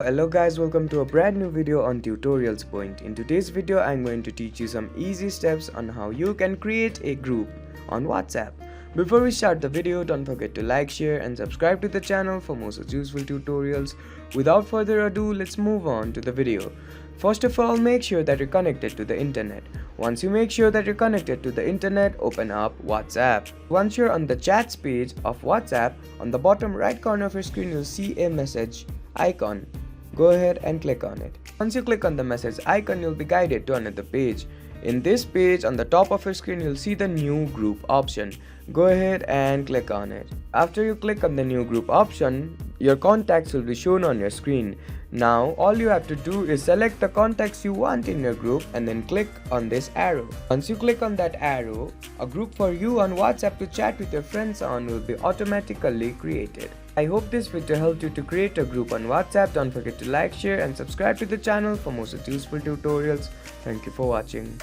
Hello guys, welcome to a brand new video on Tutorials Point. In today's video, I'm going to teach you some easy steps on how you can create a group on WhatsApp. Before we start the video, don't forget to like, share and subscribe to the channel for more such useful tutorials. Without further ado, let's move on to the video. First of all, make sure that you're connected to the internet. Once you make sure that you're connected to the internet, open up WhatsApp. Once you're on the chats page of WhatsApp, on the bottom right corner of your screen, you'll see a message icon. Go ahead and click on it. Once you click on the message icon, you'll be guided to another page. In this page, on the top of your screen, you'll see the new group option. Go ahead and click on it. After you click on the new group option, your contacts will be shown on your screen. Now, all you have to do is select the contacts you want in your group and then click on this arrow. Once you click on that arrow, a group for you on WhatsApp to chat with your friends on will be automatically created. I hope this video helped you to create a group on WhatsApp. Don't forget to like, share and subscribe to the channel for more such useful tutorials. Thank you for watching.